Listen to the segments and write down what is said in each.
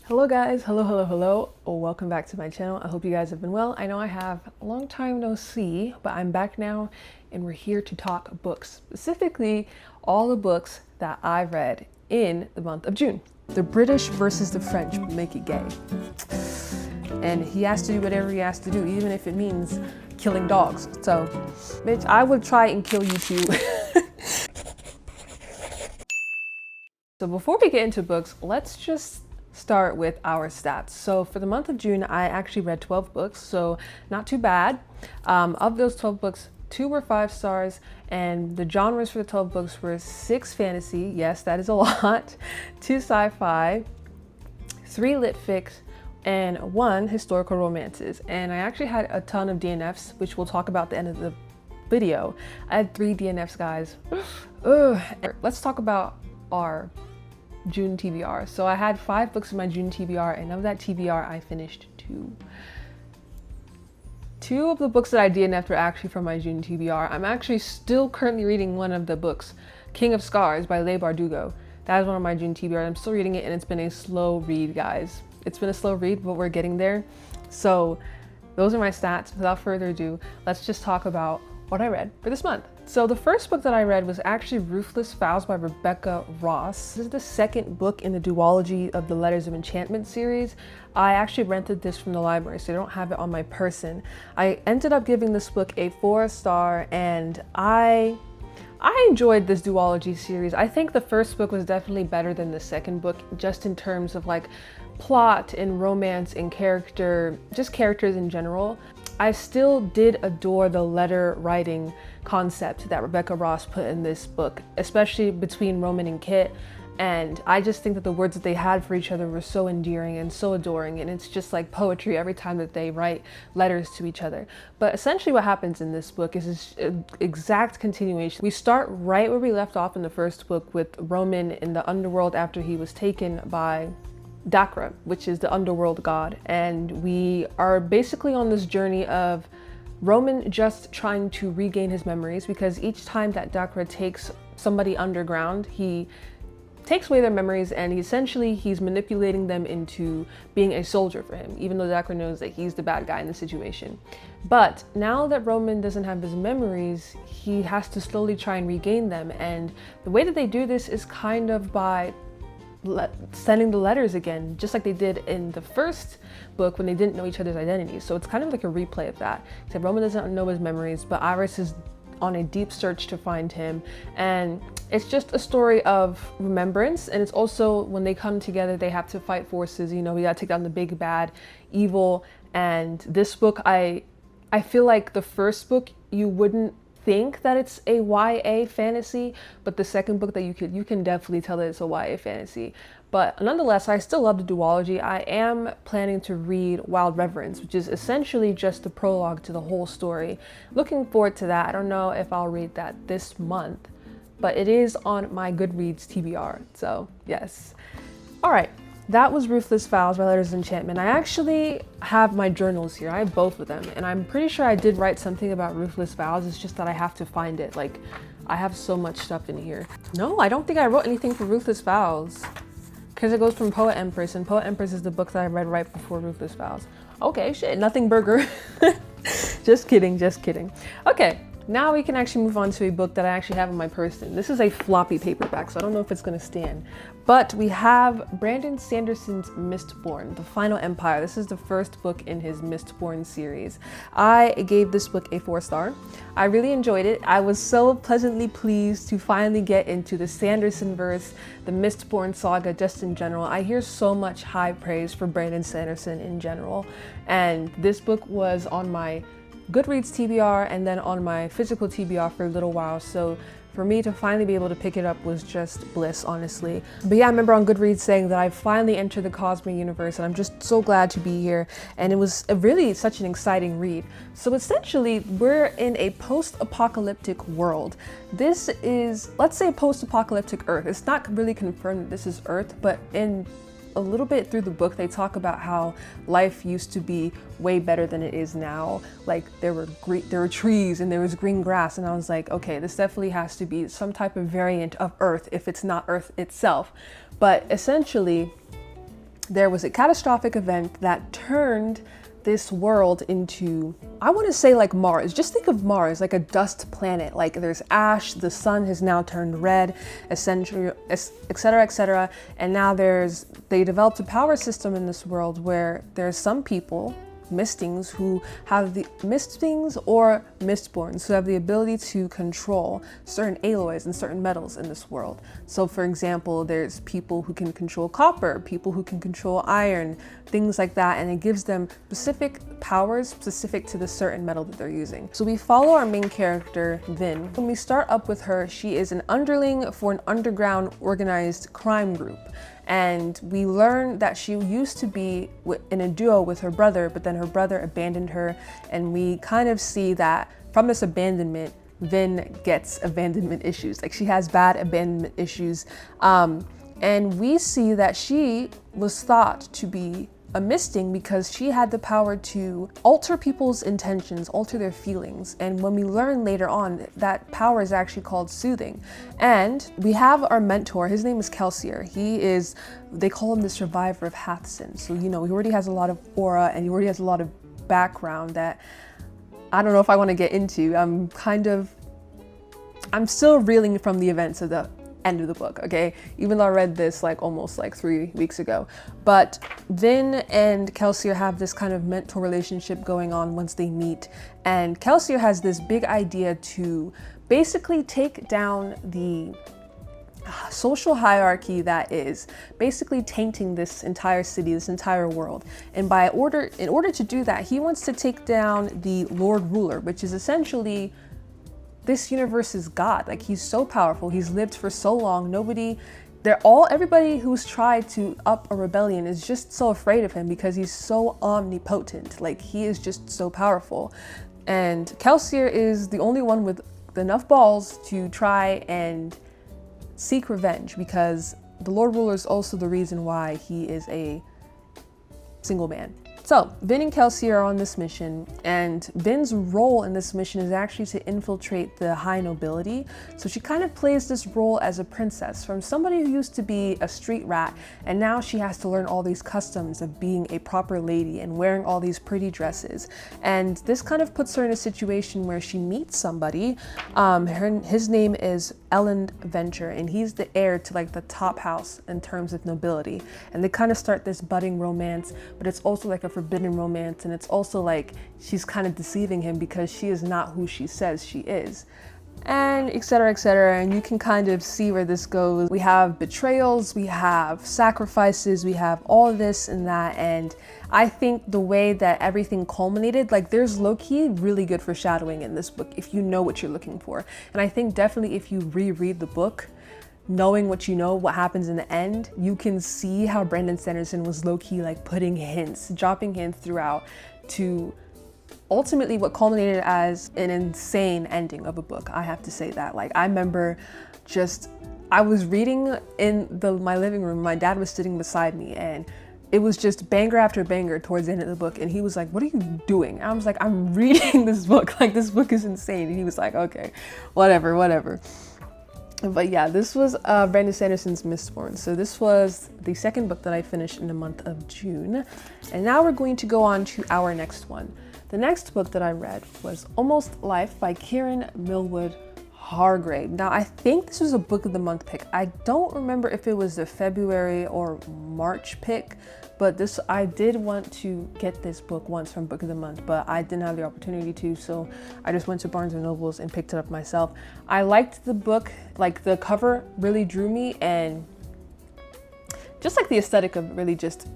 Hello guys, hello. Welcome back to my channel. I hope you guys have been well. I know I have a long time no see, but I'm back now and we're here to talk books. Specifically, all the books that I read in the month of June. The British versus the French make it gay. And he has to do whatever he has to do, even if it means killing dogs. So, bitch, I would try and kill you too. So before we get into books, let's just start with our stats. So for the month of June, I actually read 12 books, so not too bad. Of those 12 books, 2 were 5 stars, and the genres for the 12 books were 6 fantasy, yes, that is a lot, 2 sci-fi, 3 lit fics, and 1 historical romances. And I actually had a ton of DNFs, which we'll talk about at the end of the video. I had 3 DNFs, guys. Let's talk about our June TBR. So I had 5 books in my June TBR, and of that TBR, I finished 2. 2 of the books that I DNF'd were actually from my June TBR. I'm actually still currently reading one of the books, King of Scars by Leigh Bardugo. That is one of my June TBR. I'm still reading it, and it's been a slow read, guys. It's been a slow read, but we're getting there. So those are my stats. Without further ado, let's just talk about what I read for this month. So the first book that I read was actually Ruthless, Vows by Rebecca Ross. This is the second book in the duology of the Letters of Enchantment series. I actually rented this from the library, so I don't have it on my person. I ended up giving this book a 4-star, and I enjoyed this duology series. I think the first book was definitely better than the second book, just in terms of like plot and romance and character, just characters in general. I still did adore the letter writing concept that Rebecca Ross put in this book, especially between Roman and Kit. And I just think that the words that they had for each other were so endearing and so adoring, and it's just like poetry every time that they write letters to each other. But essentially what happens in this book is an exact continuation. We start right where we left off in the first book with Roman in the underworld after he was taken by Dakra, which is the underworld god, and we are basically on this journey of Roman just trying to regain his memories, because each time that Dakra takes somebody underground, he takes away their memories, and he's manipulating them into being a soldier for him, even though Dakra knows that he's the bad guy in the situation. But now that Roman doesn't have his memories, he has to slowly try and regain them, and the way that they do this is kind of by sending the letters again, just like they did in the first book when they didn't know each other's identities. So it's kind of like a replay of that. Except Roman doesn't know his memories, but Iris is on a deep search to find him. And it's just a story of remembrance. And it's also, when they come together, they have to fight forces. You know, we gotta take down the big bad evil. And this book, I feel like the first book, you wouldn't think that it's a YA fantasy, but the second book that you can definitely tell that it's a YA fantasy. But nonetheless, I still love the duology. I am planning to read Wild Reverence, which is essentially just the prologue to the whole story. Looking forward to that. I don't know if I'll read that this month, but it is on my Goodreads TBR, so yes. All right. That was Ruthless Vows by Letters of Enchantment. I actually have my journals here. I have both of them, and I'm pretty sure I did write something about Ruthless Vows. It's just that I have to find it. Like, I have so much stuff in here. No, I don't think I wrote anything for Ruthless Vows, because it goes from Poet Empress, and Poet Empress is the book that I read right before Ruthless Vows. Okay, shit, nothing burger. Just kidding. Okay. Now we can actually move on to a book that I actually have in my person. This is a floppy paperback, so I don't know if it's gonna stand. But we have Brandon Sanderson's Mistborn, The Final Empire. This is the first book in his Mistborn series. I gave this book a 4-star. I really enjoyed it. I was so pleasantly pleased to finally get into the Sanderson verse, the Mistborn saga, just in general. I hear so much high praise for Brandon Sanderson in general, and this book was on my Goodreads TBR and then on my physical TBR for a little while, so for me to finally be able to pick it up was just bliss, honestly. But yeah, I remember on Goodreads saying that I finally entered the Cosmere universe, and I'm just so glad to be here, and it was really such an exciting read. So essentially, we're in a post-apocalyptic world. This is, let's say, post-apocalyptic Earth. It's not really confirmed that this is Earth, but in a little bit through the book, they talk about how life used to be way better than it is now. Like there were trees and there was green grass, and I was like, okay, this definitely has to be some type of variant of Earth if it's not Earth itself. But essentially, there was a catastrophic event that turned this world into, I want to say like Mars. Just think of Mars like a dust planet. Like there's ash, the sun has now turned red, essentially, etc., etc. And now they developed a power system in this world where there's some people, mistings, who have the mistings or mistborns who have the ability to control certain alloys and certain metals in this world. So for example, there's people who can control copper, people who can control iron, things like that, and it gives them specific powers specific to the certain metal that they're using. So we follow our main character, Vin. When we start up with her, she is an underling for an underground organized crime group. And we learn that she used to be in a duo with her brother, but then her brother abandoned her. And we kind of see that from this abandonment, Vin gets abandonment issues. Like she has bad abandonment issues. And we see that she was thought to be a misting because she had the power to alter people's intentions, alter their feelings. And when we learn later on, that power is actually called soothing. And we have our mentor, his name is Kelsier. He is, they call him the survivor of Hathsin. So, you know, he already has a lot of aura and he already has a lot of background that I don't know if I want to get into. I'm still reeling from the events of the end of the book, okay? Even though I read this like almost like 3 weeks ago. But Vin and Kelsier have this kind of mentor relationship going on once they meet. And Kelsier has this big idea to basically take down the social hierarchy that is basically tainting this entire city, this entire world. And in order to do that, he wants to take down the Lord Ruler, which is essentially this universe's God. Like he's so powerful, he's lived for so long. Everybody who's tried to up a rebellion is just so afraid of him because he's so omnipotent. Like he is just so powerful. And Kelsier is the only one with enough balls to try and seek revenge because the Lord Ruler is also the reason why he is a single man. So Vin and Kelsier are on this mission, and Vin's role in this mission is actually to infiltrate the high nobility. So she kind of plays this role as a princess from somebody who used to be a street rat, and now she has to learn all these customs of being a proper lady and wearing all these pretty dresses. And this kind of puts her in a situation where she meets somebody. His name is Ellen Venture, and he's the heir to like the top house in terms of nobility. And they kind of start this budding romance, but it's also like a forbidden romance, and it's also like she's kind of deceiving him because she is not who she says she is, and etc., etc. And you can kind of see where this goes. We have betrayals, we have sacrifices, we have all this and that. And I think the way that everything culminated, like there's low-key really good foreshadowing in this book if you know what you're looking for. And I think definitely if you reread the book, knowing what you know, what happens in the end, you can see how Brandon Sanderson was low-key like putting hints, dropping hints throughout to ultimately what culminated as an insane ending of a book. I have to say that. Like I remember I was reading in my living room, my dad was sitting beside me, and it was just banger after banger towards the end of the book. And he was like, "What are you doing?" And I was like, "I'm reading this book. Like this book is insane." And he was like, "Okay, whatever." But yeah, this was Brandon Sanderson's Mistborn. So this was the second book that I finished in the month of June. And now we're going to go on to our next one. The next book that I read was Almost Life by Kieran Millwood Hargrave. Now I think this was a book of the month pick. I don't remember if it was the February or March pick, but I did want to get this book once from book of the month, but I didn't have the opportunity to, so I just went to Barnes & Nobles and picked it up myself. I liked the book, like the cover really drew me, and just like the aesthetic of really just,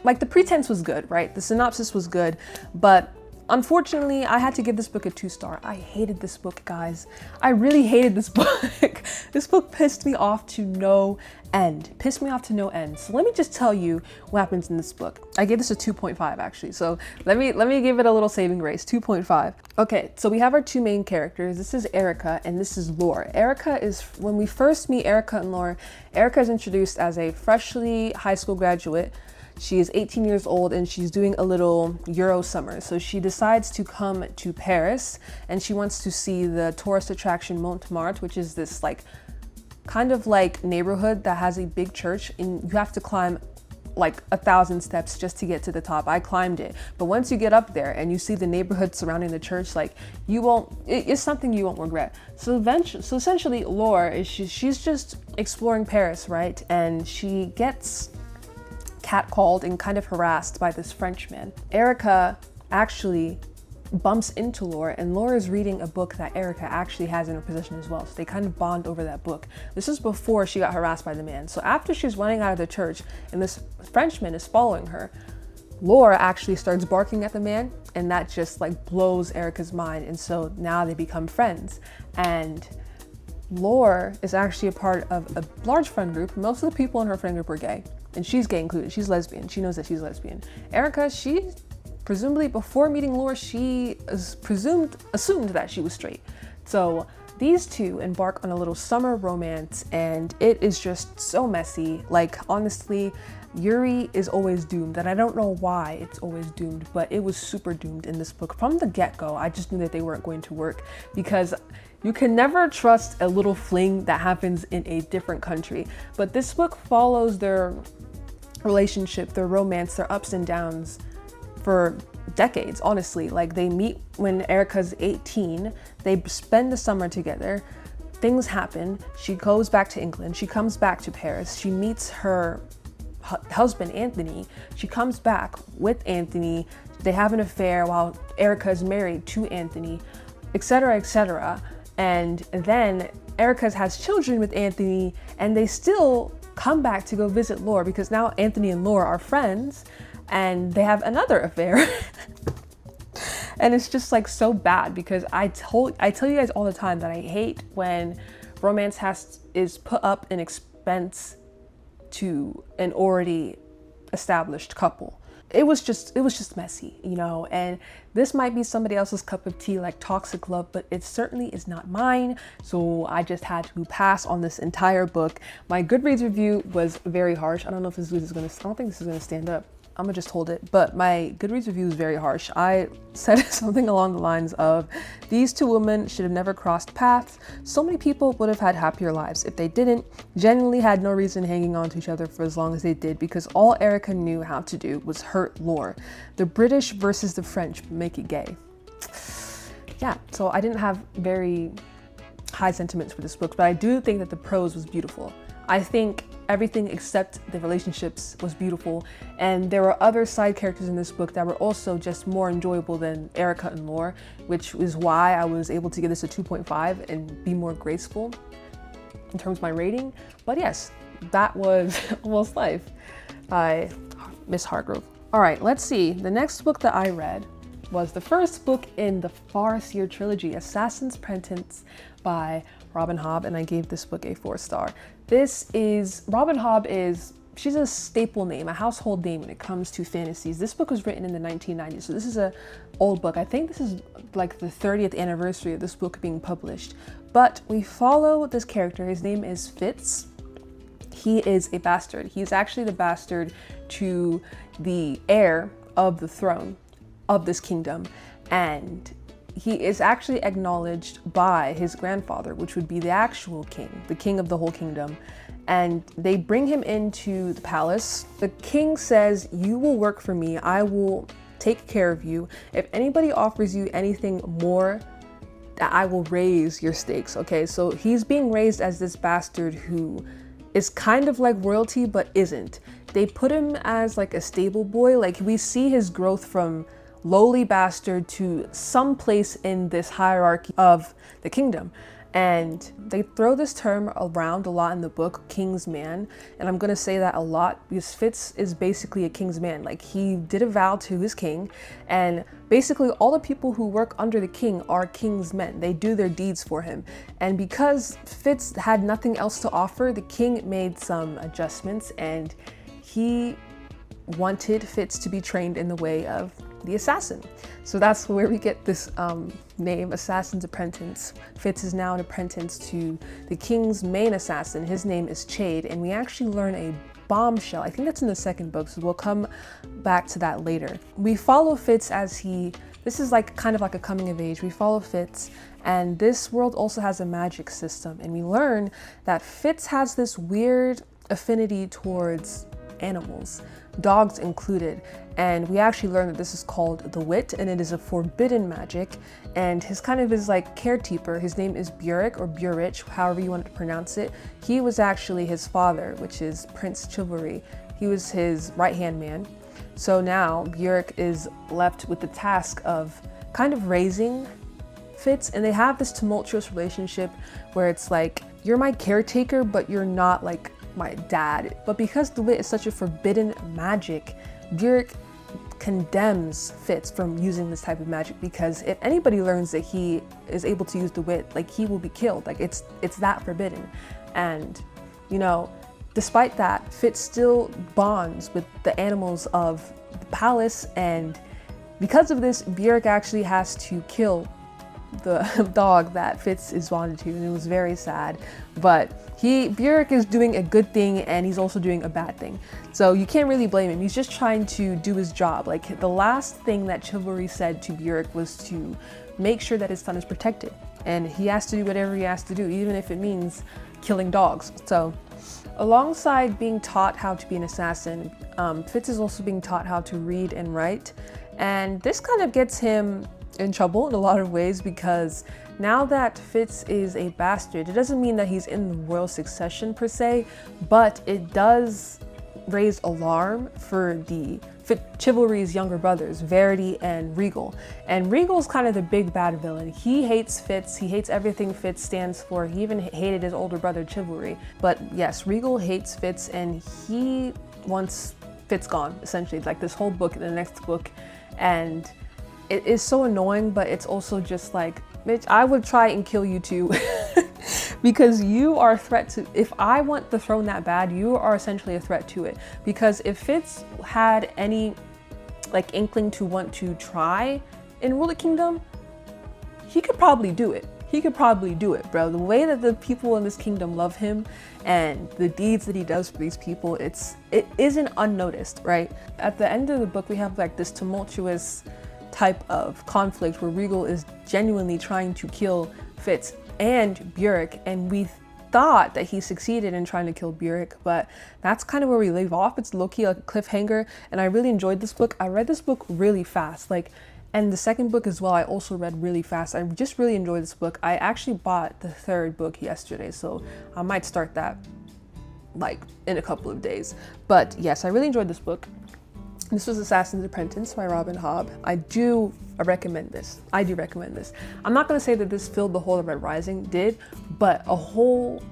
like the pretense was good, right? The synopsis was good, but unfortunately, I had to give this book a 2-star. I hated this book, guys. I really hated this book. This book pissed me off to no end. So let me just tell you what happens in this book. I gave this a 2.5 actually. So let me give it a little saving grace, 2.5. Okay, so we have our two main characters. This is Erica and this is Lore. Erica is, when we first meet Erica and Lore, Erica is introduced as a freshly high school graduate. She is 18 years old and she's doing a little Euro summer. So she decides to come to Paris and she wants to see the tourist attraction Montmartre, which is this like kind of like neighborhood that has a big church, and you have to climb like 1,000 steps just to get to the top. I climbed it. But once you get up there and you see the neighborhood surrounding the church, like it's something you won't regret. So essentially Laure is she's just exploring Paris, right? And she gets catcalled and kind of harassed by this Frenchman. Erica actually bumps into Laure, and Laure is reading a book that Erica actually has in her possession as well. So they kind of bond over that book. This is before she got harassed by the man. So after she's running out of the church and this Frenchman is following her, Laure actually starts barking at the man, and that just like blows Erica's mind. And so now they become friends. And Laure is actually a part of a large friend group. Most of the people in her friend group are gay, and she's gay included. She's lesbian. She knows that she's lesbian. Erica, she presumably before meeting Laure, she assumed that she was straight. So these two embark on a little summer romance, and it is just so messy. Like, honestly, Yuri is always doomed, and I don't know why it's always doomed, but it was super doomed in this book. From the get-go, I just knew that they weren't going to work, because you can never trust a little fling that happens in a different country. But this book follows their relationship, their romance, their ups and downs for decades, honestly. Like, they meet when Erica's 18, they spend the summer together, things happen, she goes back to England, she comes back to Paris, she meets her husband Anthony, she comes back with Anthony, they have an affair while Erica is married to Anthony, etc., etc. And then Erica has children with Anthony, and they still come back to go visit Laure, because now Anthony and Laure are friends, and they have another affair. And it's just like so bad, because I tell you guys all the time that I hate when romance is put up in expense to an already established couple. It was just messy, you know, and this might be somebody else's cup of tea, like toxic love, but it certainly is not mine. So I just had to pass on this entire book. My Goodreads review was very harsh. I don't know if I don't think this is gonna stand up. I'm gonna just hold it, but my Goodreads review is very harsh. I said something along the lines of, these two women should have never crossed paths. So many people would have had happier lives if they didn't. Genuinely had no reason hanging on to each other for as long as they did, because all Erica knew how to do was hurt Laure. The British versus the French make it gay. Yeah, so I didn't have very high sentiments for this book, but I do think that the prose was beautiful. I think everything except the relationships was beautiful, and there were other side characters in this book that were also just more enjoyable than Erica and Laure, which is why I was able to give this a 2.5 and be more graceful in terms of my rating. But yes, that was Almost Life by Miss Hargrove. All right, let's see. The next book that I read was the first book in the Farseer trilogy, Assassin's Apprentice by Robin Hobb, and I gave this book a 4-star. Robin Hobb she's a staple name, a household name when it comes to fantasies. This book was written in the 1990s, so this is an old book. I think this is like the 30th anniversary of this book being published. But we follow this character. His name is Fitz. He is a bastard. He's actually the bastard to the heir of the throne of this kingdom, and he is actually acknowledged by his grandfather, which would be the actual king, the king of the whole kingdom. And they bring him into the palace. The king says, "You will work for me. I will take care of you. If anybody offers you anything more, I will raise your stakes." Okay, so he's being raised as this bastard who is kind of like royalty, but isn't. They put him as like a stable boy. Like, we see his growth from lowly bastard to some place in this hierarchy of the kingdom. And they throw this term around a lot in the book, king's man. And I'm gonna say that a lot because Fitz is basically a king's man. Like, he did a vow to his king, and basically all the people who work under the king are king's men. They do their deeds for him. And because Fitz had nothing else to offer, the king made some adjustments, and he wanted Fitz to be trained in the way of the assassin. So that's where we get this name, Assassin's Apprentice. Fitz is now an apprentice to the king's main assassin. His name is Chade, and we actually learn a bombshell. I think that's in the second book, so we'll come back to that later. We follow Fitz as this is like kind of like a coming of age. We follow Fitz, and this world also has a magic system, and we learn that Fitz has this weird affinity towards animals. dogs included. And we actually learned that this is called the wit, and it is a forbidden magic. And his kind of his like caretaker, his name is Burich or Burich, however you want to pronounce it. He was actually his father, which is Prince Chivalry. He was his right-hand man. So now Burich is left with the task of kind of raising Fitz, and they have this tumultuous relationship where it's like, you're my caretaker, but you're not like my dad. But because the wit is such a forbidden magic, Burich condemns Fitz from using this type of magic, because if anybody learns that he is able to use the wit, like he will be killed. Like it's that forbidden. And you know, despite that, Fitz still bonds with the animals of the palace, and because of this, Burich actually has to kill the dog that Fitz is bonded to, and it was very sad. But Burich is doing a good thing, and he's also doing a bad thing. So you can't really blame him. He's just trying to do his job. Like the last thing that Chivalry said to Burich was to make sure that his son is protected, and he has to do whatever he has to do, even if it means killing dogs. So alongside being taught how to be an assassin, Fitz is also being taught how to read and write. And this kind of gets him in trouble in a lot of ways, because now that Fitz is a bastard, it doesn't mean that he's in the royal succession per se, but it does raise alarm for the Chivalry's younger brothers, Verity and Regal. And Regal's kind of the big bad villain. He hates Fitz, he hates everything Fitz stands for. He even hated his older brother Chivalry. But yes, Regal hates Fitz, and he wants Fitz gone, essentially, like this whole book and the next book. And it is so annoying, but it's also just like, bitch, I would try and kill you too. Because you are a threat to, if I want the throne that bad, you are essentially a threat to it. Because if Fitz had any like inkling to want to try and rule the kingdom, he could probably do it. He could probably do it, bro. The way that the people in this kingdom love him and the deeds that he does for these people, it isn't unnoticed, right? At the end of the book, we have like this tumultuous type of conflict where Regal is genuinely trying to kill Fitz and Burich, and we thought that he succeeded in trying to kill Burich, but that's kind of where we leave off. It's low-key a cliffhanger, and I really enjoyed this book. I read this book really fast, and the second book as well, I also read really fast. I just really enjoyed this book. I actually bought the third book yesterday, so I might start that like in a couple of days. But yes, I really enjoyed this book. This was Assassin's Apprentice by Robin Hobb. I do recommend this. I do recommend this. I'm not going to say that this filled the hole that Red Rising did, but a whole,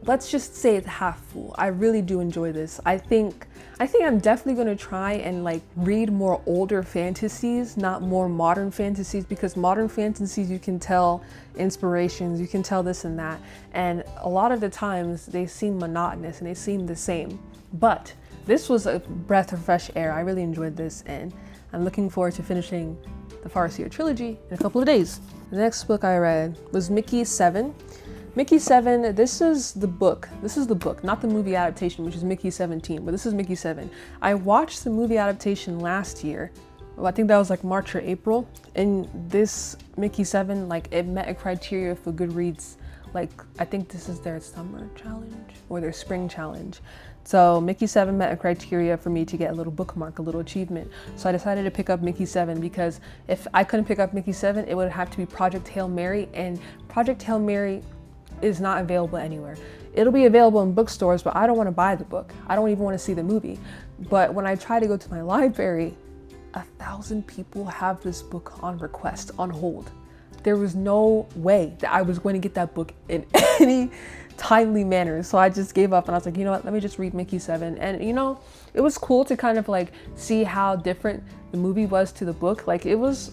let's just say it's half full. I really do enjoy this. I think I'm definitely going to try and like read more older fantasies, not more modern fantasies, because modern fantasies, you can tell inspirations, you can tell this and that. And a lot of the times they seem monotonous and they seem the same, but this was a breath of fresh air. I really enjoyed this, and I'm looking forward to finishing the Farseer trilogy in a couple of days. The next book I read was Mickey 7. Mickey 7, this is the book, not the movie adaptation, which is Mickey 17, but this is Mickey 7. I watched the movie adaptation last year. Well, I think that was like March or April, and this Mickey 7, like it met a criteria for Goodreads. Like, I think this is their summer challenge or their spring challenge. So Mickey 7 met a criteria for me to get a little bookmark, a little achievement. So I decided to pick up Mickey 7, because if I couldn't pick up Mickey 7, it would have to be Project Hail Mary, and Project Hail Mary is not available anywhere. It'll be available in bookstores, but I don't want to buy the book. I don't even want to see the movie. But when I try to go to my library, 1,000 people have this book on request, on hold. There was no way that I was going to get that book in any timely manner. So I just gave up, and I was like, you know what, let me just read Mickey 7. And you know, it was cool to kind of like see how different the movie was to the book. Like it was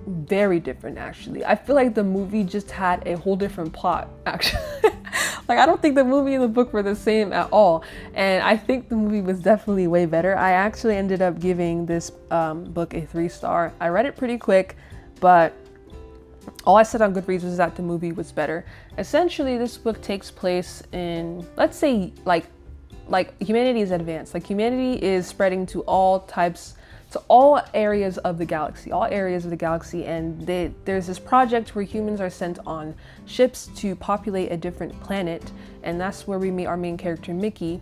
very different, actually. I feel like the movie just had a whole different plot, actually. Like, I don't think the movie and the book were the same at all. And I think the movie was definitely way better. I actually ended up giving this book a 3-star. I read it pretty quick, but all I said on Goodreads was that the movie was better. Essentially, this book takes place in, let's say, like humanity is advanced. Like humanity is spreading to all types, to all areas of the galaxy, and there's this project where humans are sent on ships to populate a different planet, and that's where we meet our main character, Mickey.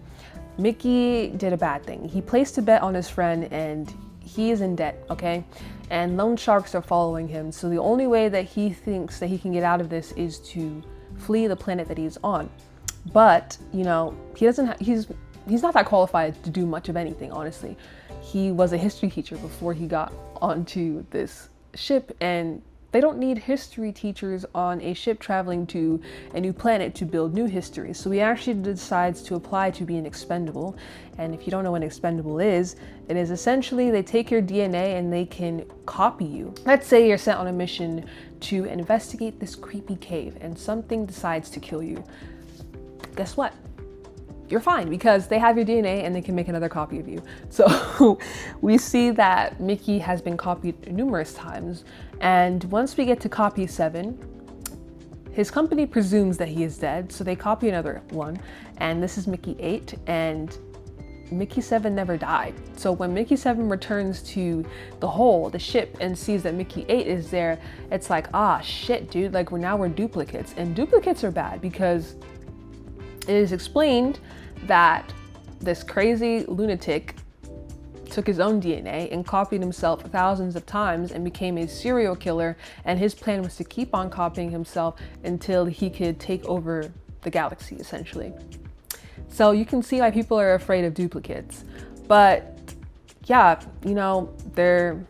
Mickey did a bad thing. He placed a bet on his friend and he is in debt, okay? And loan sharks are following him. So the only way that he thinks that he can get out of this is to flee the planet that he's on. But, you know, he's not that qualified to do much of anything, honestly. He was a history teacher before he got onto this ship, and they don't need history teachers on a ship traveling to a new planet to build new history. So he actually decides to apply to be an expendable. And if you don't know what an expendable is, it is essentially they take your DNA and they can copy you. Let's say you're sent on a mission to investigate this creepy cave and something decides to kill you. Guess what? You're fine because they have your DNA and they can make another copy of you. So we see that Mickey has been copied numerous times. And once we get to copy 7, his company presumes that he is dead. So they copy another one. And this is Mickey 8. And Mickey 7 never died. So when Mickey 7 returns to the hole, the ship, and sees that Mickey 8 is there, it's like, ah, shit, dude, like we're duplicates. And duplicates are bad because it is explained that this crazy lunatic took his own DNA and copied himself thousands of times and became a serial killer, and his plan was to keep on copying himself until he could take over the galaxy, essentially. So you can see why people are afraid of duplicates. But yeah, you know, they're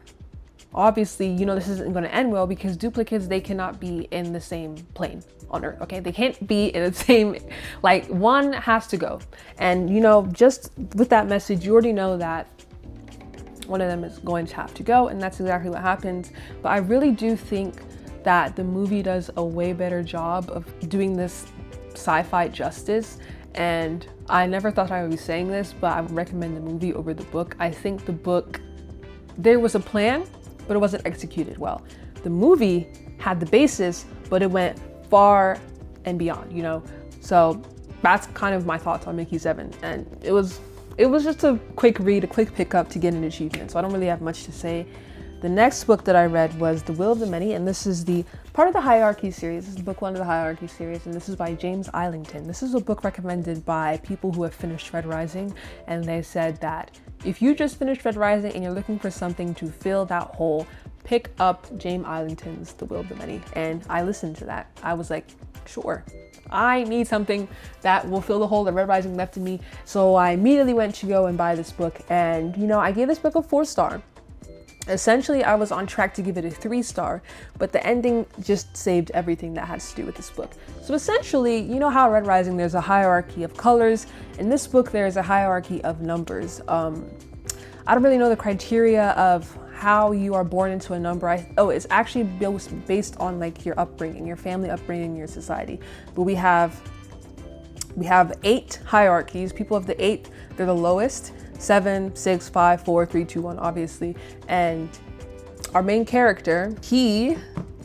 obviously, you know, this isn't going to end well because duplicates, they cannot be in the same plane on Earth, okay? They can't be in the same, like one has to go. And, you know, just with that message, you already know that one of them is going to have to go, and that's exactly what happens. But I really do think that the movie does a way better job of doing this sci-fi justice. And I never thought I would be saying this, but I would recommend the movie over the book. I think the book, there was a plan, but it wasn't executed well. The movie had the basis, but it went far and beyond, you know? So that's kind of my thoughts on Mickey 7. And it was just a quick read, a quick pickup to get an achievement. So I don't really have much to say. The next book that I read was The Will of the Many, and this is the part of the Hierarchy series. This is book 1 of the Hierarchy series, and this is by James Islington. This is a book recommended by people who have finished Red Rising, and they said that if you just finished Red Rising and you're looking for something to fill that hole, pick up James Islington's The Will of the Many. And I listened to that. I was like, sure, I need something that will fill the hole that Red Rising left in me. So I immediately went to go and buy this book, and you know, I gave this book a 4-star. Essentially, I was on track to give it a 3-star, but the ending just saved everything that has to do with this book. So essentially, you know how Red Rising, there's a hierarchy of colors. In this book, there's a hierarchy of numbers. I don't really know the criteria of how you are born into a number. It's actually based on like your upbringing, your family upbringing, your society. But we have 8 hierarchies. People of the 8th, they're the lowest. 7, 6, 5, 4, 3, 2, 1, obviously. And our main character, he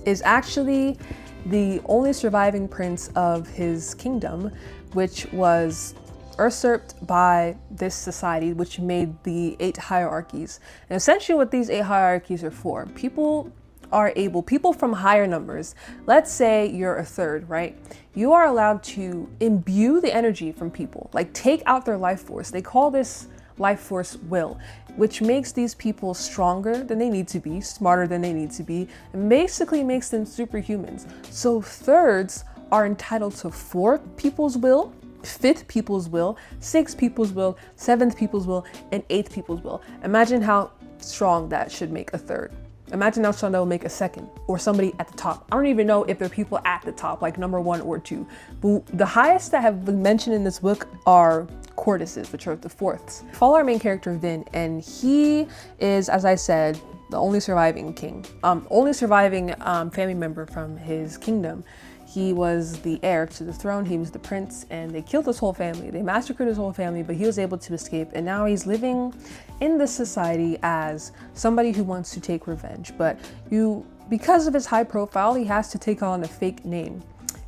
is actually the only surviving prince of his kingdom, which was usurped by this society, which made the 8 hierarchies. And essentially what these 8 hierarchies are for, people from higher numbers, let's say you're a 3rd, right? You are allowed to imbue the energy from people, like take out their life force. They call this life force will, which makes these people stronger than they need to be, smarter than they need to be, and basically makes them superhumans. So 3rds are entitled to 4 people's will, 5th people's will, 6th people's will, 7th people's will, and 8th people's will. Imagine how strong that should make a 3rd. Imagine how strong that will make a 2nd or somebody at the top. I don't even know if there are people at the top, like number 1 or 2. But the highest that have been mentioned in this book are courtesans, which are the 4ths. Follow our main character, Vin, and he is, as I said, the only surviving king, only surviving family member from his kingdom. He was the heir to the throne, he was the prince, and they killed his whole family. They massacred his whole family, but he was able to escape, and now he's living in this society as somebody who wants to take revenge. But because of his high profile, he has to take on a fake name,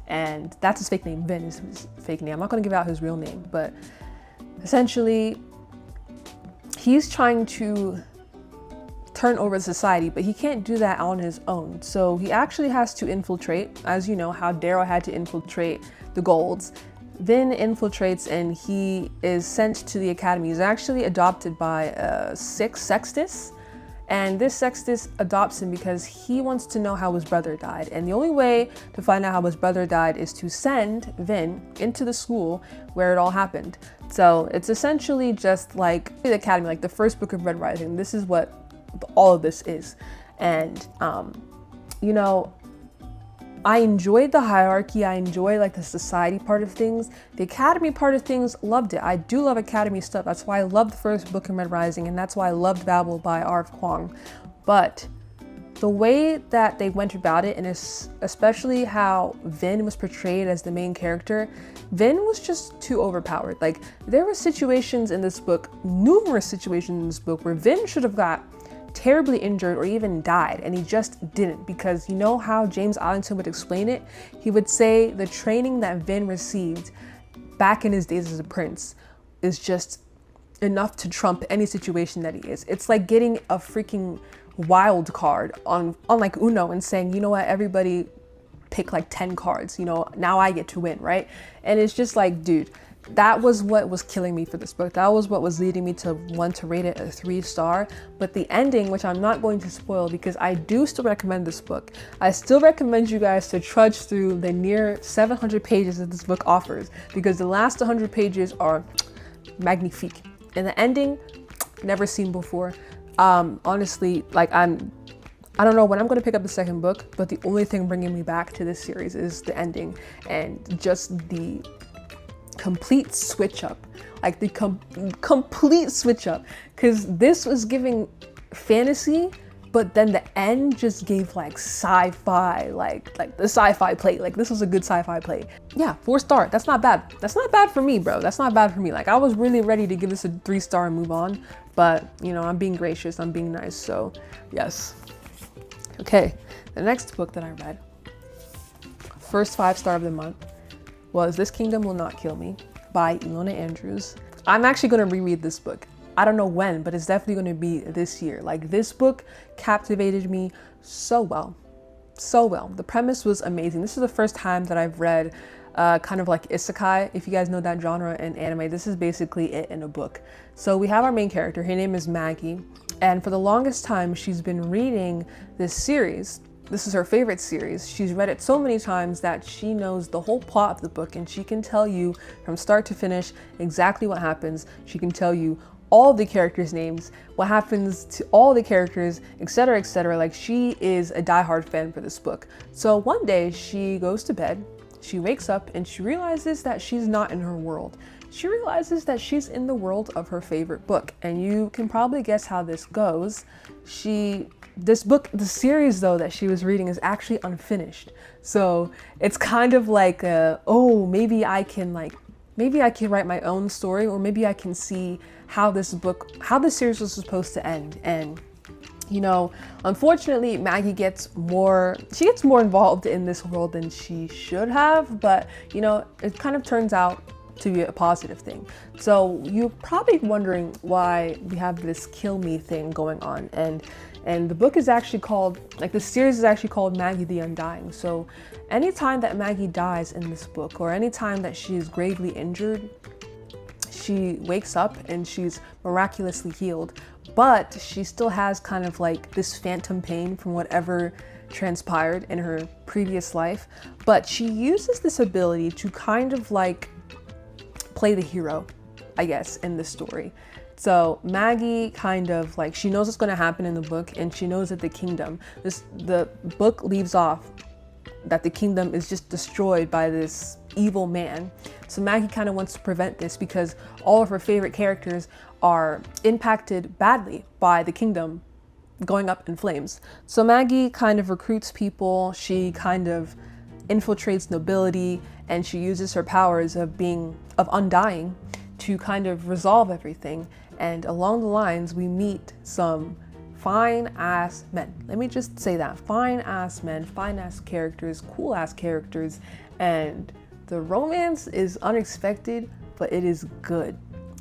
and that's his fake name. Vin is his fake name. I'm not gonna give out his real name, but essentially, he's trying to turn over society, but he can't do that on his own. So he actually has to infiltrate, as you know, how Daryl had to infiltrate the Golds. Vin infiltrates and he is sent to the academy. He's actually adopted by a sextus, and this sextus adopts him because he wants to know how his brother died. And the only way to find out how his brother died is to send Vin into the school where it all happened. So it's essentially just like the academy, like the first book of Red Rising. This is what all of this is. And, you know, I enjoyed the hierarchy. I enjoy like the society part of things. The academy part of things, loved it. I do love academy stuff. That's why I loved the first book in Red Rising, and that's why I loved Babel by R.F. Kuang. But the way that they went about it, and especially how Vin was portrayed as the main character, Vin was just too overpowered. Like, there were situations in this book, numerous situations in this book, where Vin should have got terribly injured or even died, and he just didn't, because you know how James Allington would explain it? He would say the training that Vin received back in his days as a prince is just enough to trump any situation that he is. It's like getting a freaking wild card on like Uno and saying, you know what, everybody pick like 10 cards, you know, now I get to win, right? And it's just like, dude, that was what was killing me for this book. That was what was leading me to want to rate it a 3-star. But the ending, which I'm not going to spoil because I do still recommend this book. I still recommend you guys to trudge through the near 700 pages that this book offers, because the last 100 pages are magnifique. And the ending, never seen before. Honestly, like I don't know when I'm going to pick up the second book, but the only thing bringing me back to this series is the ending and just the complete switch up, like the complete switch up, because this was giving fantasy, but then the end just gave like sci-fi, like the sci-fi play. Like, this was a good sci-fi play. Yeah, 4-star. That's not bad. That's not bad for me, bro. That's not bad for me. Like, I was really ready to give this a 3-star and move on, but you know, I'm being gracious, I'm being nice, so yes. Okay, the next book that I read, first 5-star of the month, was This Kingdom Will Not Kill Me by Ilona Andrews. I'm actually going to reread this book. I don't know when, but it's definitely going to be this year. Like, this book captivated me so well. So well. The premise was amazing. This is the first time that I've read kind of like isekai, if you guys know that genre in anime. This is basically it in a book. So we have our main character. Her name is Maggie. And for the longest time, she's been reading this series. This is her favorite series. She's read it so many times that she knows the whole plot of the book, and she can tell you from start to finish exactly what happens. She can tell you all the characters' names, what happens to all the characters, etc., etc. Like, she is a diehard fan for this book. So one day she goes to bed, she wakes up, and she realizes that she's not in her world. She realizes that she's in the world of her favorite book, and you can probably guess how this goes. This book, the series though that she was reading, is actually unfinished. So it's kind of like, oh, maybe I can write my own story, or maybe I can see how this series was supposed to end. And you know, unfortunately, Maggie gets more involved in this world than she should have, but you know, it kind of turns out to be a positive thing. So you're probably wondering why we have this kill me thing going on, and the book is actually called, like, the series is actually called Maggie the Undying. So anytime that Maggie dies in this book, or anytime that she is gravely injured, she wakes up and she's miraculously healed, but she still has kind of like this phantom pain from whatever transpired in her previous life. But she uses this ability to kind of like play the hero, I guess, in the story. So Maggie kind of like, she knows what's going to happen in the book, and she knows that the book leaves off that the kingdom is just destroyed by this evil man. So Maggie kind of wants to prevent this, because all of her favorite characters are impacted badly by the kingdom going up in flames. So Maggie kind of recruits people, she kind of infiltrates nobility, and she uses her powers of undying to kind of resolve everything. And along the lines, we meet some fine-ass men. Let me just say that. Fine-ass men, fine-ass characters, cool-ass characters, and the romance is unexpected, but it is good.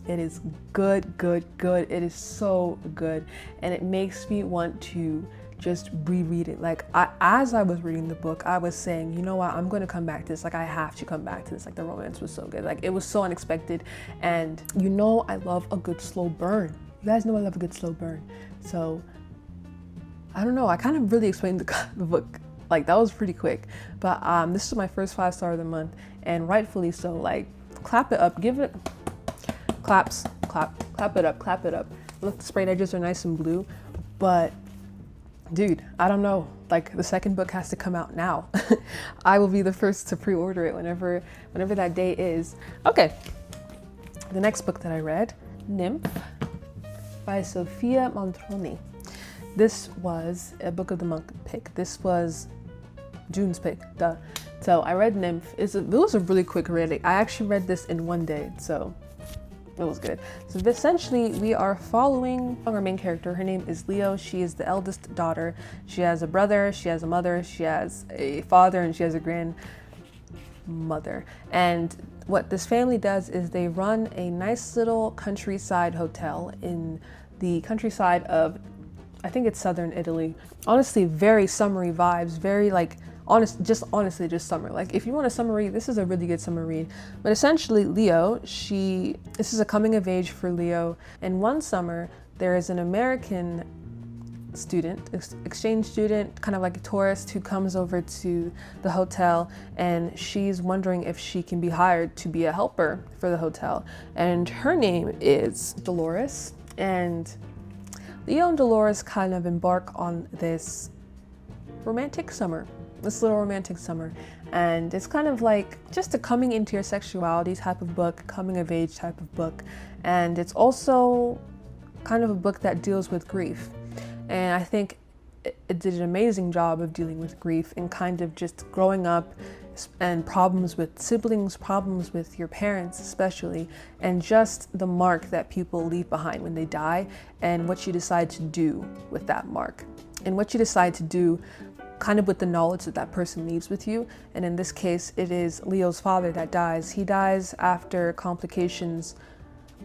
It is good, good, good. It is so good. And it makes me want to just reread it. Like as I was reading the book, I was saying, you know what, I'm going to come back to this. Like I have to come back to this. Like the romance was so good. Like it was so unexpected. And you know, I love a good slow burn. You guys know I love a good slow burn. So I don't know. I kind of really explained the book. Like that was pretty quick. But this is my first 5-star of the month, and rightfully so. Like clap it up, give it claps, clap it up, clap it up. Look, the sprayed edges are nice and blue, but dude, I don't know. Like the second book has to come out now. I will be the first to pre-order it whenever that day is. Okay. The next book that I read, Nymph by Sofia Mantroni. This was a book of the month pick. This was June's pick, duh. So I read Nymph. It was a really quick read. I actually read this in one day, so it was good. So essentially we are following our main character. Her name is Leo. She is the eldest daughter. She has a brother, she has a mother, she has a father, and she has a grandmother. And what this family does is they run a nice little countryside hotel in the countryside of, I think it's southern Italy. Honestly, very summery vibes, very like honestly just summer. Like if you want a summer read, this is a really good summer read. But essentially Leo, this is a coming of age for Leo. And one summer there is an American student, exchange student, kind of like a tourist, who comes over to the hotel, and she's wondering if she can be hired to be a helper for the hotel. And her name is Dolores. And Leo and Dolores kind of embark on this little romantic summer. And it's kind of like just a coming into your sexuality type of book, coming of age type of book. And it's also kind of a book that deals with grief. And I think it did an amazing job of dealing with grief and kind of just growing up and problems with siblings, problems with your parents especially, and just the mark that people leave behind when they die, and what you decide to do with that mark, and what you decide to do kind of with the knowledge that that person leaves with you. And in this case, it is Leo's father that dies. He dies after complications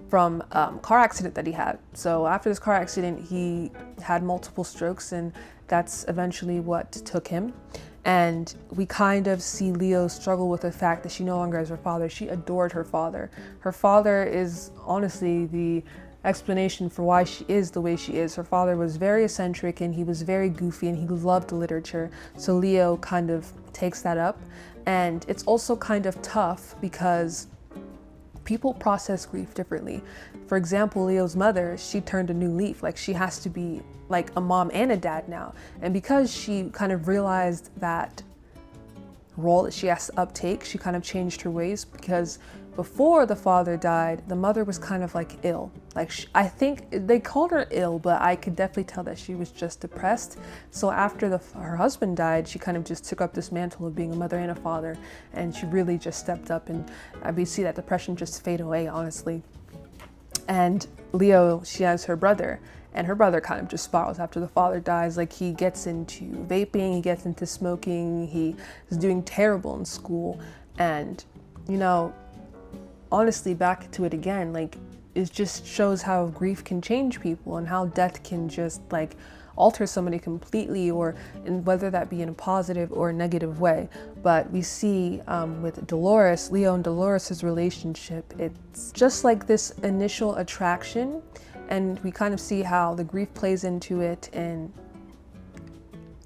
from car accident that he had. So after this car accident, he had multiple strokes, and that's eventually what took him. And we kind of see Leo struggle with the fact that she no longer has her father. She adored her father. Her father is honestly the explanation for why she is the way she is. Her father was very eccentric, and he was very goofy, and he loved literature. So Leo kind of takes that up. And it's also kind of tough because people process grief differently. For example, Leo's mother, she turned a new leaf. Like she has to be like a mom and a dad now. And because she kind of realized that role that she has to uptake, she kind of changed her ways, because before the father died, the mother was kind of like ill. Like I think they called her ill, but I could definitely tell that she was just depressed. So after her husband died, she kind of just took up this mantle of being a mother and a father, and she really just stepped up, and we see that depression just fade away, honestly. And Leo, she has her brother, and her brother kind of just spirals after the father dies. Like he gets into vaping, he gets into smoking, he is doing terrible in school. And you know, honestly, back to it again, like it just shows how grief can change people, and how death can just like alter somebody completely, or whether that be in a positive or a negative way. But we see with Dolores, Leo and Dolores' relationship, it's just like this initial attraction, and we kind of see how the grief plays into it, and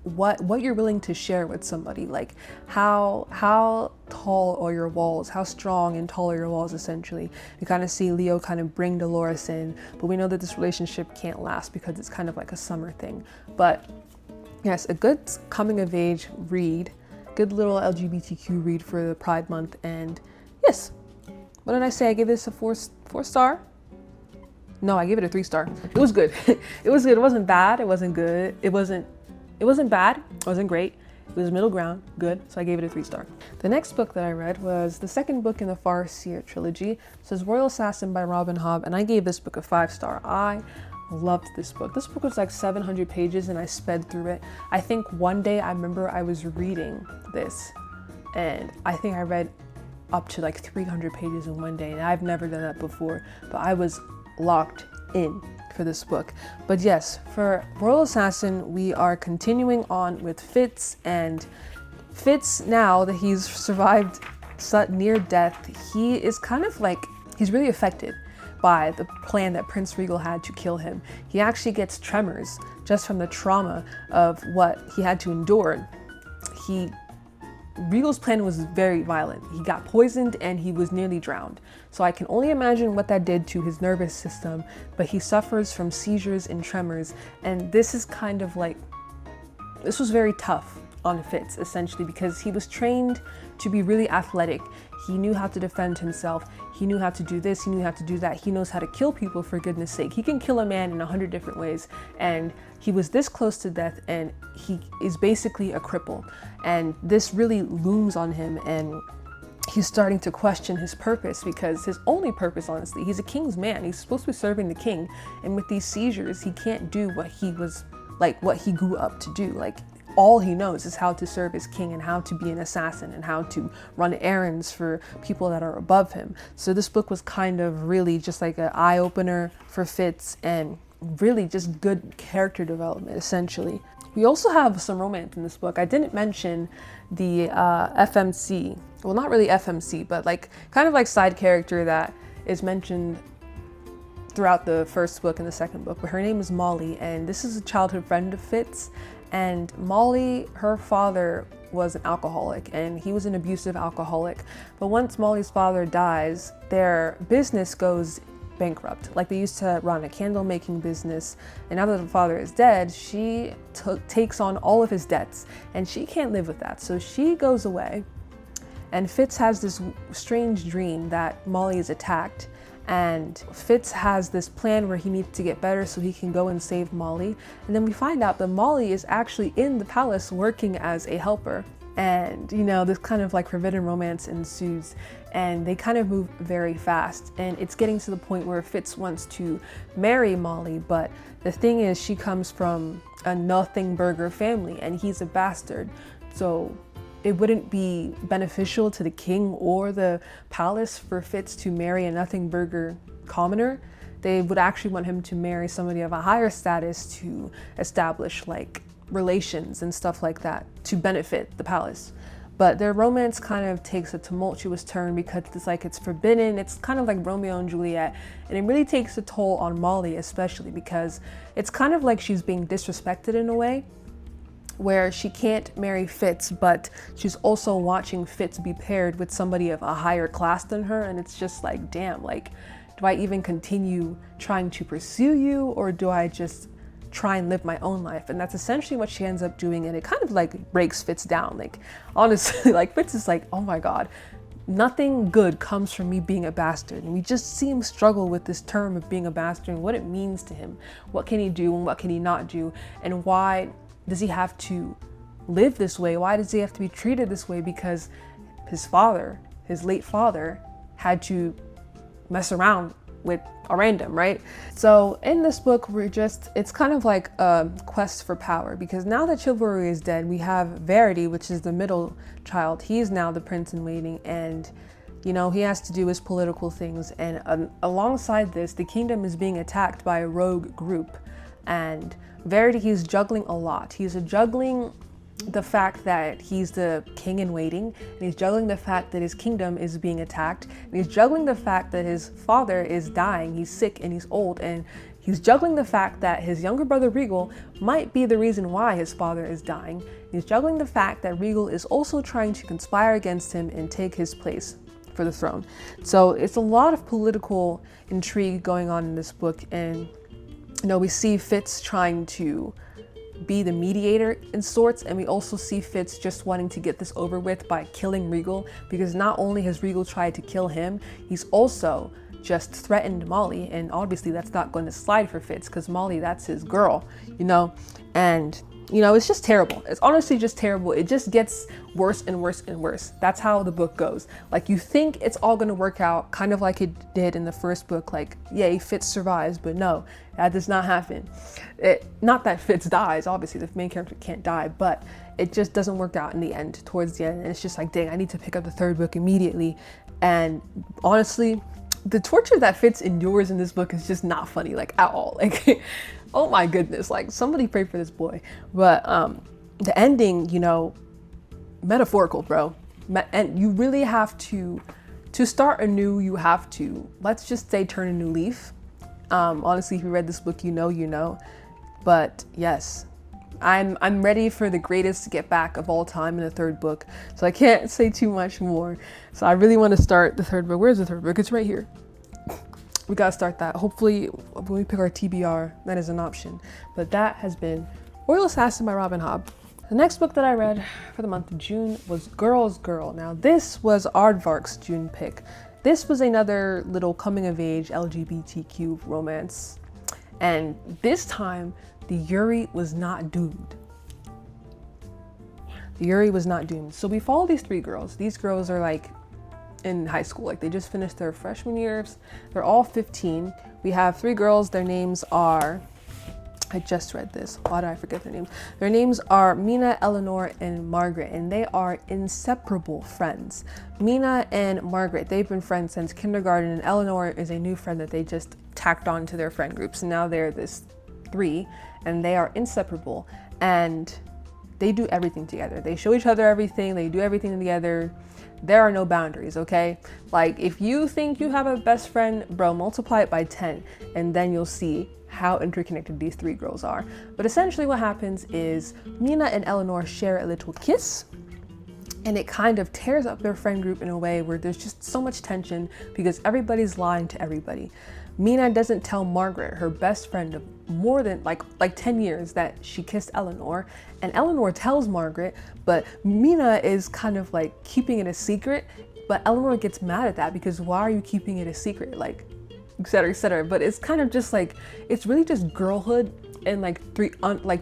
what you're willing to share with somebody, like how tall are your walls, how strong and tall are your walls. Essentially, we kind of see Leo kind of bring Dolores in, but we know that this relationship can't last because it's kind of like a summer thing. But yes, a good coming of age read, good little LGBTQ read for the Pride Month. And yes, what did I say? I gave this a four star. No, I gave it a 3-star. It was good. It was good. It wasn't bad. It wasn't good. It wasn't bad, it wasn't great, it was middle ground, good, so I gave it a 3-star. The next book that I read was the second book in the Farseer trilogy. So it's Royal Assassin by Robin Hobb, and I gave this book a 5-star. I loved this book. This book was like 700 pages, and I sped through it. I think one day I remember I was reading this, and I think I read up to like 300 pages in one day, and I've never done that before, but I was locked in for this book. But yes, for Royal Assassin, we are continuing on with Fitz, and Fitz, now that he's survived near death, he is kind of like, he's really affected by the plan that Prince Regal had to kill him. He actually gets tremors just from the trauma of what he had to endure. Regal's plan was very violent. He got poisoned and he was nearly drowned. So I can only imagine what that did to his nervous system, but he suffers from seizures and tremors. And this is kind of like, this was very tough on Fitz, essentially, because he was trained to be really athletic. He knew how to defend himself. He knew how to do this, he knew how to do that. He knows how to kill people, for goodness sake. He can kill a man in 100 different ways. And he was this close to death, and he is basically a cripple. And this really looms on him, and he's starting to question his purpose, because his only purpose, honestly, he's a king's man. He's supposed to be serving the king. And with these seizures, he can't do what he was, like what he grew up to do. Like, all he knows is how to serve his king and how to be an assassin and how to run errands for people that are above him. So this book was kind of really just like an eye-opener for Fitz, and really just good character development, essentially. We also have some romance in this book. I didn't mention the FMC. Well, not really FMC, but like kind of like side character that is mentioned throughout the first book and the second book. But her name is Molly, and this is a childhood friend of Fitz. And Molly, her father was an alcoholic, and he was an abusive alcoholic. But once Molly's father dies, their business goes bankrupt. Like, they used to run a candle making business, and now that the father is dead, she takes on all of his debts, and she can't live with that. So she goes away, and Fitz has this strange dream that Molly is attacked. And Fitz has this plan where he needs to get better so he can go and save Molly. And then we find out that Molly is actually in the palace working as a helper. And, you know, this kind of like forbidden romance ensues, and they kind of move very fast. And it's getting to the point where Fitz wants to marry Molly, but the thing is, she comes from a nothing burger family and he's a bastard. So it wouldn't be beneficial to the king or the palace for Fitz to marry a nothing burger commoner. They would actually want him to marry somebody of a higher status to establish like relations and stuff like that to benefit the palace. But their romance kind of takes a tumultuous turn because it's forbidden. It's kind of like Romeo and Juliet, and it really takes a toll on Molly, especially because it's kind of like she's being disrespected in a way, where she can't marry Fitz, but she's also watching Fitz be paired with somebody of a higher class than her. And it's just like, damn, like, do I even continue trying to pursue you, or do I just try and live my own life? And that's essentially what she ends up doing. And it kind of like breaks Fitz down. Like, honestly, like Fitz is like, oh my God, nothing good comes from me being a bastard. And we just see him struggle with this term of being a bastard and what it means to him. What can he do and what can he not do? And why does he have to live this way? Why does he have to be treated this way? Because his father, his late father, had to mess around with a random, right? So in this book, it's kind of like a quest for power, because now that Chivalry is dead, we have Verity, which is the middle child. He's now the prince in waiting, and you know, he has to do his political things. And alongside this, the kingdom is being attacked by a rogue group. And Verity, he's juggling a lot. He's juggling the fact that he's the king in waiting, and he's juggling the fact that his kingdom is being attacked, and he's juggling the fact that his father is dying, he's sick and he's old, and he's juggling the fact that his younger brother Regal might be the reason why his father is dying. He's juggling the fact that Regal is also trying to conspire against him and take his place for the throne. So it's a lot of political intrigue going on in this book, and you know, we see Fitz trying to be the mediator in sorts, and we also see Fitz just wanting to get this over with by killing Regal, because not only has Regal tried to kill him, he's also just threatened Molly, and obviously that's not going to slide for Fitz, because Molly, that's his girl, you know. And You know, it's just terrible. It's honestly just terrible. It just gets worse and worse and worse. That's how the book goes. Like, you think it's all gonna work out, kind of like it did in the first book. Like, yay, Fitz survives, but no, that does not happen. Not that Fitz dies, obviously, the main character can't die, but it just doesn't work out in the end, towards the end. And it's just like, dang, I need to pick up the third book immediately. And honestly, the torture that Fitz endures in this book is just not funny, like, at all. Like, oh my goodness, like, somebody pray for this boy. But the ending, you know, metaphorical, bro. And you really have to start anew, you have to, let's just say, turn a new leaf. Honestly, if you read this book, you know. But yes, I'm ready for the greatest get back of all time in the third book. So I can't say too much more. So I really want to start the third book. Where's the third book? It's right here. We gotta start that. Hopefully when we pick our TBR, that is an option. But that has been Royal Assassin by Robin Hobb. The next book that I read for the month of June was Girl's Girl. Now this was Aardvark's June pick. This was another little coming of age LGBTQ romance. And this time the Yuri was not doomed. The Yuri was not doomed. So we follow these three girls. These girls are like in high school, like they just finished their freshman years. They're all 15. We have three girls. Their names are, I just read this, why did I forget their names? Their names are Mina, Eleanor, and Margaret, and they are inseparable friends. Mina and Margaret, they've been friends since kindergarten, and Eleanor is a new friend that they just tacked on to their friend groups, and now they're this three, and they are inseparable, and they do everything together. They show each other everything, they do everything together. There are no boundaries, okay? Like, if you think you have a best friend, bro, multiply it by 10, and then you'll see how interconnected these three girls are. But essentially what happens is Mina and Eleanor share a little kiss, and it kind of tears up their friend group in a way where there's just so much tension because everybody's lying to everybody. Mina doesn't tell Margaret, her best friend of more than like 10 years, that she kissed Eleanor, and Eleanor tells Margaret, but Mina is kind of like keeping it a secret, but Eleanor gets mad at that because why are you keeping it a secret, like, etc., etc. But it's kind of just like, it's really just girlhood in like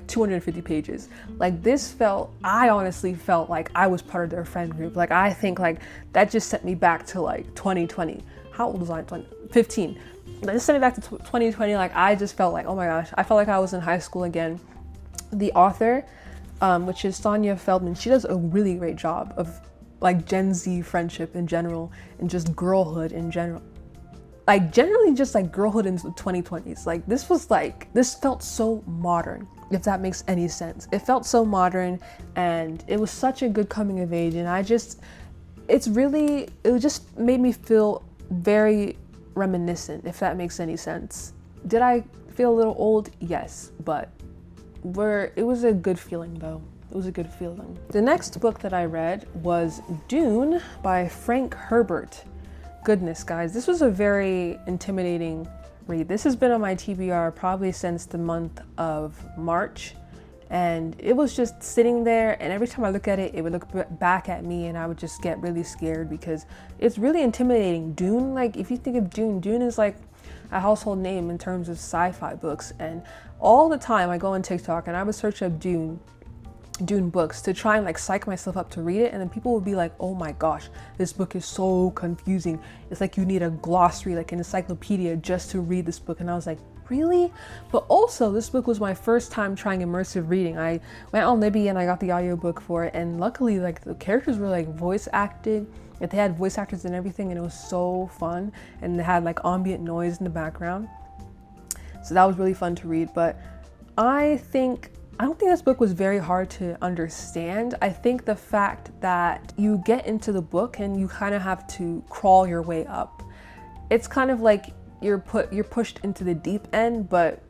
250 pages. Like, this I honestly felt like I was part of their friend group. Like, I think like that just sent me back to like 2020. How old was I? 15. That just sent me back to 2020. Like, I just felt like, oh my gosh, I felt like I was in high school again. The author, which is Sonia Feldman, she does a really great job of like Gen Z friendship in general and just girlhood in general. Like, generally just like girlhood in the 2020s. Like, this felt so modern, if that makes any sense. It felt so modern, and it was such a good coming of age, and it just made me feel very reminiscent, if that makes any sense. Did I feel a little old? Yes, but it was a good feeling though. It was a good feeling. The next book that I read was Dune by Frank Herbert. Goodness, guys, this was a very intimidating read. This has been on my TBR probably since the month of March, and it was just sitting there, and every time I look at it, it would look back at me, and I would just get really scared because it's really intimidating. Dune, like, if you think of Dune is like a household name in terms of sci-fi books, and all the time I go on TikTok and I would search up Dune books to try and like psych myself up to read it, and then people would be like, oh my gosh, this book is so confusing, it's like you need a glossary, like an encyclopedia, just to read this book. And I was like, really? But also, this book was my first time trying immersive reading. I went on Libby and I got the audiobook for it, and luckily like the characters were like voice acted. They had voice actors and everything, and it was so fun, and they had like ambient noise in the background, so that was really fun to read. But I don't think this book was very hard to understand. I think the fact that you get into the book and you kind of have to crawl your way up. It's kind of like you're pushed into the deep end, but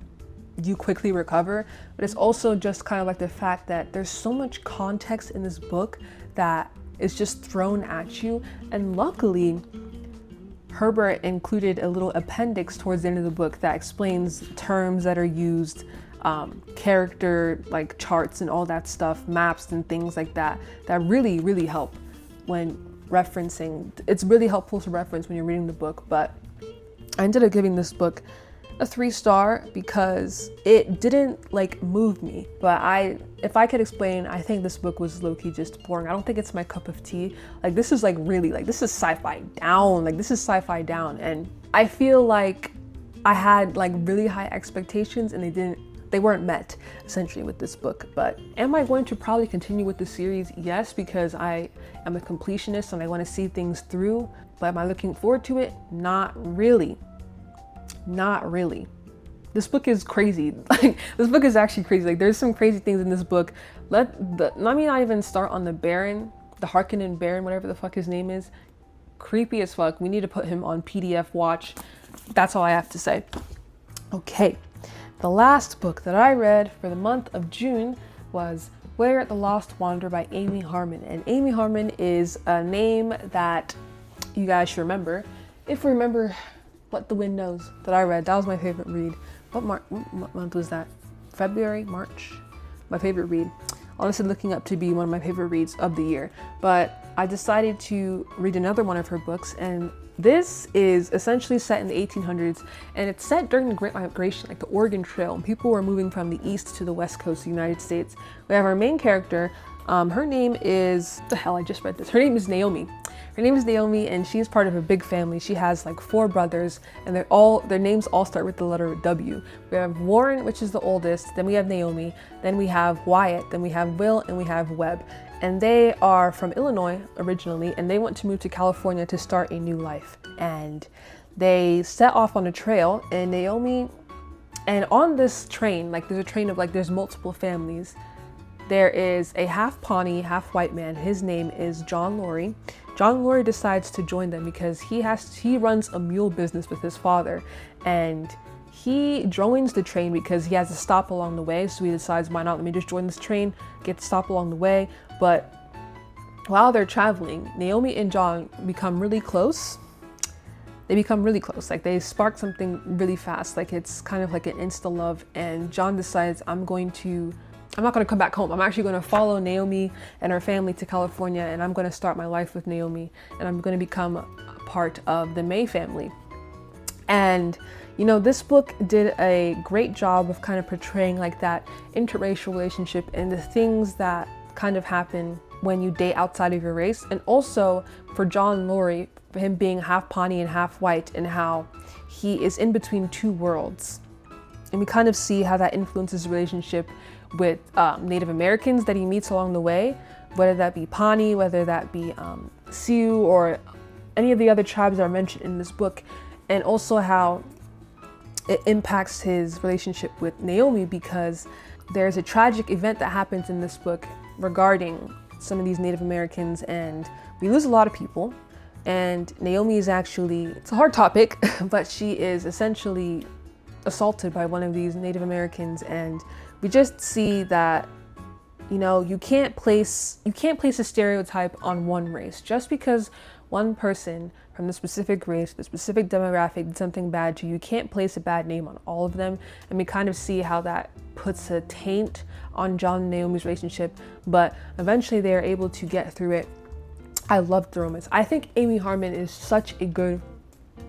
you quickly recover. But it's also just kind of like the fact that there's so much context in this book that is just thrown at you. And luckily, Herbert included a little appendix towards the end of the book that explains terms that are used, character like charts and all that stuff, maps and things like that really, really help when referencing. It's really helpful to reference when you're reading the book. But I ended up giving this book a 3-star because it didn't like move me. But if I could explain, I think this book was low-key just boring. I don't think it's my cup of tea. Like this is like really like, this is sci-fi down. Like this is sci-fi down. And I feel like I had like really high expectations and they weren't met essentially with this book. But am I going to probably continue with the series? Yes, because I am a completionist and I want to see things through. But am I looking forward to it? Not really. Not really. This book is crazy. Like this book is actually crazy. Like there's some crazy things in this book. Let me not even start on the Baron, the Harkonnen Baron, whatever the fuck his name is. Creepy as fuck. We need to put him on PDF watch. That's all I have to say. Okay. The last book that I read for the month of June was Where the Lost Wander by Amy Harmon. And Amy Harmon is a name that you guys should remember. If you remember What the Wind Knows that I read, that was my favorite read. What month was that? February, March? My favorite read. Honestly looking up to be one of my favorite reads of the year. But I decided to read another one of her books, and this is essentially set in the 1800s, and it's set during the Great Migration, like the Oregon Trail, and people were moving from the east to the west coast of the United States. We have our main character. Her name is, the hell, I just read this. Her name is Naomi. Her name is Naomi, and she's part of a big family. She has like 4 brothers, and their names all start with the letter W. We have Warren, which is the oldest, then we have Naomi, then we have Wyatt, then we have Will, and we have Webb. And they are from Illinois originally, and they want to move to California to start a new life. And they set off on a trail, and Naomi, and on this train, like there's a train of like, there's multiple families. There is a half Pawnee, half white man. His name is John Laurie. John Laurie decides to join them because he runs a mule business with his father, and he joins the train because he has to stop along the way. So he decides, why not, let me just join this train, get to stop along the way. But while they're traveling, Naomi and John become really close. They become really close. Like they spark something really fast. Like it's kind of like an insta love. And John decides, I'm not going to come back home. I'm actually going to follow Naomi and her family to California, and I'm going to start my life with Naomi, and I'm going to become a part of the May family. And you know, this book did a great job of kind of portraying like that interracial relationship and the things that kind of happen when you date outside of your race. And also for John Laurie, for him being half Pawnee and half white, and how he is in between 2 worlds. And we kind of see how that influences his relationship with Native Americans that he meets along the way, whether that be Pawnee, whether that be Sioux, or any of the other tribes that are mentioned in this book. And also how it impacts his relationship with Naomi, because there's a tragic event that happens in this book regarding some of these Native Americans, and we lose a lot of people. And Naomi is actually, it's a hard topic, but she is essentially assaulted by one of these Native Americans. And we just see that, you know, you can't place a stereotype on one race. Just because one person from the specific race, the specific demographic did something bad to you, you can't place a bad name on all of them. And we kind of see how that puts a taint on John and Naomi's relationship, but eventually they are able to get through it. I loved the romance. I think Amy Harmon is such a good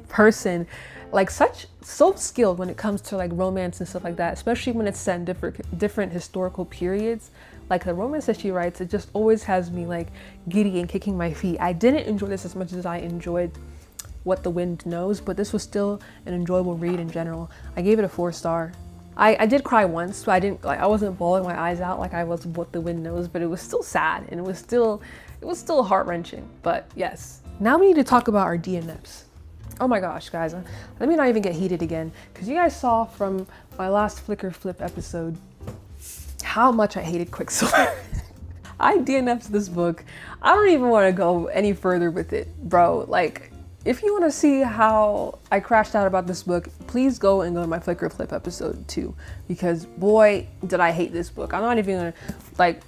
person, like so skilled when it comes to like romance and stuff like that, especially when it's set in different historical periods. Like the romance that she writes, it just always has me like giddy and kicking my feet. I didn't enjoy this as much as I enjoyed What the Wind Knows, but this was still an enjoyable read in general. I gave it a 4-star. I did cry once, but I wasn't bawling my eyes out like I was What the Wind Knows, but it was still sad, and it was still heart-wrenching. But yes, now we need to talk about our DNFs. Oh my gosh, guys, let me not even get heated again, because you guys saw from my last Flickr Flip episode how much I hated Quicksilver. I DNF'd this book. I don't even want to go any further with it, bro. Like, if you want to see how I crashed out about this book, please go to my Flickr Flip episode 2, because boy, did I hate this book. I'm not even gonna, like,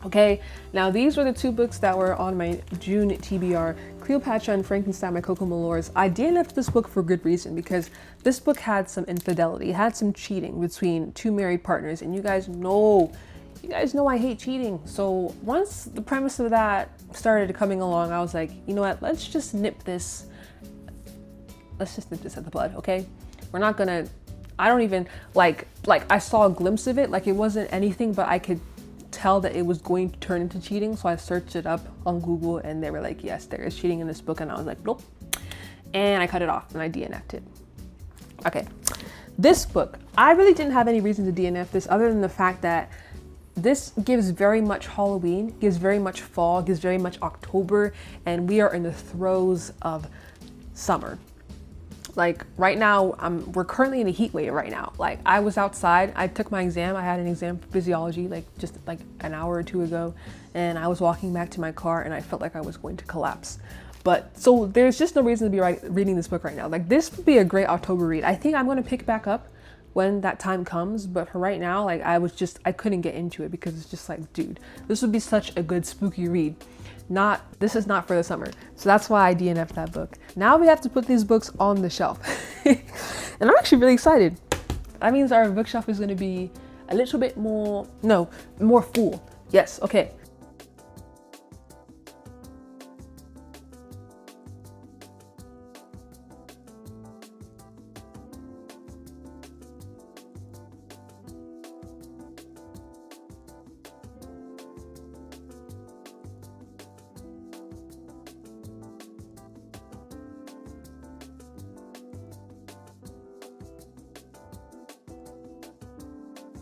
okay. Now, these were the 2 books that were on my June TBR, Cleopatra and Frankenstein by Coco Malors. I DNF'd this book for good reason, because this book had some infidelity, it had some cheating between 2 married partners, and you guys know I hate cheating. So once the premise of that started coming along, I was like, you know what, let's just nip this at the bud, okay? We're not gonna, I don't even, like I saw a glimpse of it, like it wasn't anything, but I could tell that it was going to turn into cheating. So I searched it up on Google and they were like, yes, there is cheating in this book. And I was like, nope. And I cut it off and I DNF'd it. Okay, this book, I really didn't have any reason to DNF this other than the fact that this gives very much Halloween, gives very much fall, gives very much October, and we are in the throes of summer. Like right now, we're currently in a heat wave right now. Like I was outside, I took my exam. I had an exam for physiology like just like an hour or two ago, and I was walking back to my car and I felt like I was going to collapse. But so there's just no reason to be reading this book right now. Like this would be a great October read. I think I'm going to pick back up when that time comes, but for right now, like I couldn't get into it because it's just like, dude, this would be such a good spooky read. This is not for the summer. So that's why I DNF'd that book. Now we have to put these books on the shelf. And I'm actually really excited. That means our bookshelf is gonna be a little bit more full. Yes, okay.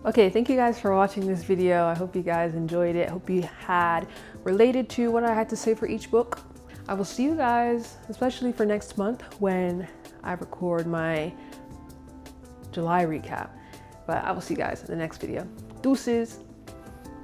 Okay, thank you guys for watching this video. I hope you guys enjoyed it. I hope you had related to what I had to say for each book. I will see you guys, especially for next month when I record my July recap. But I will see you guys in the next video. Deuces.